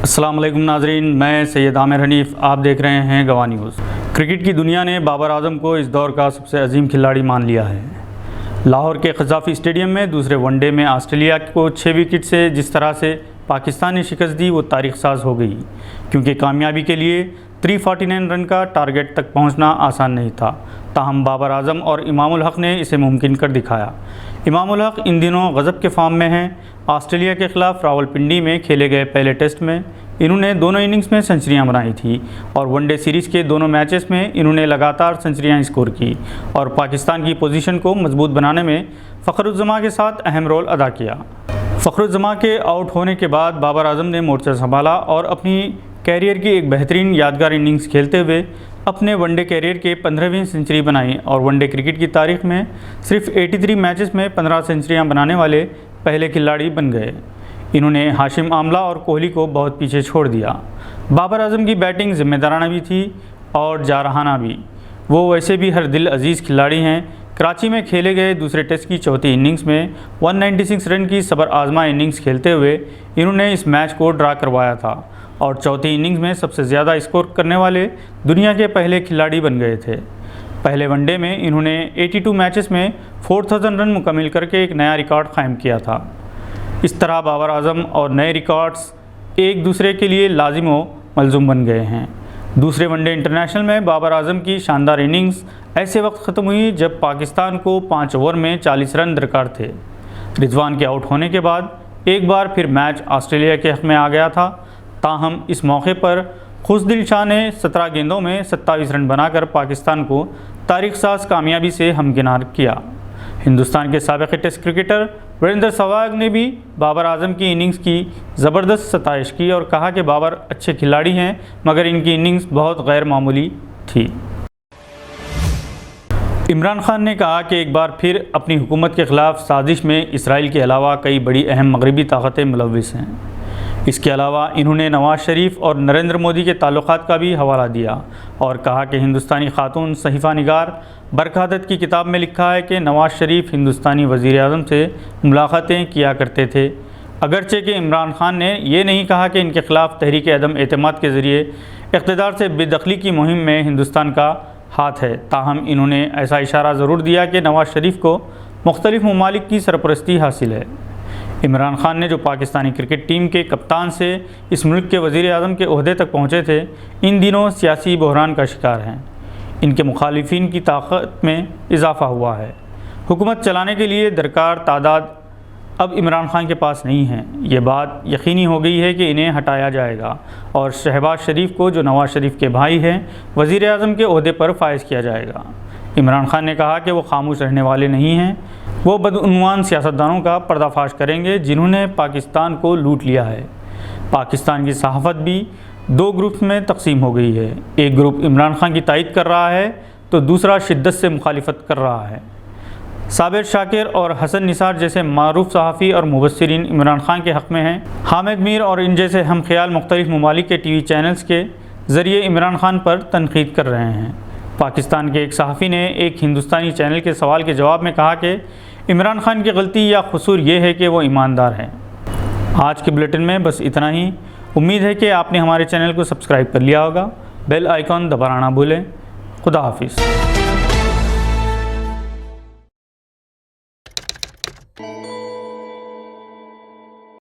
अस्सलाम वालेकुम नाजरीन, मैं सैयद आमिर हनीफ़, आप देख रहे हैं गवाह न्यूज़। क्रिकेट की दुनिया ने बाबर आजम को इस दौर का सबसे अजीम खिलाड़ी मान लिया है। लाहौर के क़ज़ाफ़ी स्टेडियम में दूसरे वनडे में ऑस्ट्रेलिया को 6 विकेट से जिस तरह से पाकिस्तान ने शिकस्त दी वो तारीख़ साज हो गई, क्योंकि कामयाबी के लिए 349 रन का टारगेट तक पहुंचना आसान नहीं था। ताहम बाबर आजम और इमामुल हक़ ने इसे मुमकिन कर दिखाया। इमामुल हक़ इन दिनों गज़ब के फॉर्म में हैं। ऑस्ट्रेलिया के ख़िलाफ़ रावलपिंडी में खेले गए पहले टेस्ट में इन्होंने दोनों इनिंग्स में सेंचुरियां बनाई थी और वनडे सीरीज़ के दोनों मैचेस में इन्होंने लगातार सेंचुरियां स्कोर की और पाकिस्तान की पोजीशन को मजबूत बनाने में फ़खरुज़्ज़मा के साथ अहम रोल अदा किया। फ़खरुज़्ज़मा के आउट होने के बाद बाबर आजम ने मोर्चा संभाला और अपनी कैरियर की एक बेहतरीन यादगार इनिंग्स खेलते हुए अपने वनडे कैरियर के 15वीं सेंचुरी बनाई और वनडे क्रिकेट की तारीख में सिर्फ 83 मैचेस में 15 सेंचुरियां बनाने वाले पहले खिलाड़ी बन गए। इन्होंने हाशिम आमला और कोहली को बहुत पीछे छोड़ दिया। बाबर आजम की बैटिंग ज़िम्मेदाराना भी थी और जारहाना भी। वो वैसे भी हर दिल अजीज़ खिलाड़ी हैं। कराची में खेले गए दूसरे टेस्ट की चौथी इनिंग्स में 196 रन की सबर आजमा इनिंग्स खेलते हुए इन्होंने इस मैच को ड्रा करवाया था और चौथी इनिंग्स में सबसे ज़्यादा स्कोर करने वाले दुनिया के पहले खिलाड़ी बन गए थे। पहले वनडे में इन्होंने 82 मैचेस में 4000 रन मुकम्मिल करके एक नया रिकॉर्ड कायम किया था। इस तरह बाबर आजम और नए रिकॉर्ड्स एक दूसरे के लिए लाजिम व मलज़ूम बन गए हैं। दूसरे वनडे इंटरनेशनल में बाबर आजम की शानदार इनिंग्स ऐसे वक्त ख़त्म हुई जब पाकिस्तान को 5 ओवर में 40 रन दरकार थे। रिजवान के आउट होने के बाद एक बार फिर मैच ऑस्ट्रेलिया के हक़ में आ गया था। ताहम इस मौके पर खुशदिल शाह ने 17 गेंदों में 27 रन बनाकर पाकिस्तान को तारीख़ साज कामयाबी से हमकिनार किया। हिंदुस्तान के साबिक़ टेस्ट क्रिकेटर वीरेंद्र सहवाग ने भी बाबर आजम की इनिंग्स की ज़बरदस्त सताइश की और कहा कि बाबर अच्छे खिलाड़ी हैं मगर इनकी इनिंग्स बहुत गैर मामूली थी। इमरान खान ने कहा कि एक बार फिर अपनी हुकूमत के ख़िलाफ़ साजिश में इसराइल के अलावा कई बड़ी अहम मगरबी ताकतें मुलव्विस हैं। इसके अलावा इन्होंने नवाज़ शरीफ और नरेंद्र मोदी के ताल्लुकात का भी हवाला दिया और कहा कि हिंदुस्तानी खातून सहीफ़ा निगार बरक़ादत की किताब में लिखा है कि नवाज़ शरीफ हिंदुस्तानी वज़ीर आज़म से मुलाकातें किया करते थे। अगरचे कि इमरान खान ने यह नहीं कहा कि इनके ख़िलाफ़ तहरीक अदम एतमाद के ज़रिए इक़्तिदार से बेदखली की मुहिम में हिंदुस्तान का हाथ है। ताहम इन्होंने ऐसा इशारा ज़रूर दिया कि नवाज़ शरीफ को मुख्तलिफ़ ममालिक की सरपरस्ती हासिल है। इमरान खान ने जो पाकिस्तानी क्रिकेट टीम के कप्तान से इस मुल्क के वज़ीर आज़म के ओहदे तक पहुँचे थे, इन दिनों सियासी बहरान का शिकार हैं। इनके मुखालिफिन की ताकत में इजाफ़ा हुआ है। हुकूमत चलाने के लिए दरकार तादाद अब इमरान खान के पास नहीं है। ये बात यकीनी हो गई है कि इन्हें हटाया जाएगा और शहबाज शरीफ को, जो नवाज़ शरीफ के भाई हैं, वज़ीर आज़म के ओहदे पर फाइज किया जाएगा। इमरान खान ने कहा कि वो खामोश रहने वाले नहीं हैं। वो बदउन्वान सियासतदानों का पर्दाफाश करेंगे जिन्होंने पाकिस्तान को लूट लिया है। पाकिस्तान की सहाफ़त भी 2 ग्रुप्स में तकसीम हो गई है। एक ग्रुप इमरान खान की तायद कर रहा है तो दूसरा शिद्दत से मुखालिफत कर रहा है। साबिर शाकिर और हसन निसार जैसे मारूफ सहाफ़ी और मुबस्सिरीन इमरान खान के हक़ में हैं। हामिद मीर और इन जैसे हम ख्याल मुख्तलिफ़ ममालिक के TV चैनल्स के ज़रिए इमरान खान पर तनक़ीद कर रहे हैं। पाकिस्तान के एक सहाफ़ी ने एक हिंदुस्तानी चैनल के सवाल के जवाब में कहा कि इमरान खान की गलती या कसूर ये है कि वो ईमानदार हैं। आज के बुलेटिन में बस इतना ही। उम्मीद है कि आपने हमारे चैनल को सब्सक्राइब कर लिया होगा। बेल आइकॉन दबाना ना भूलें। खुदा हाफिज़।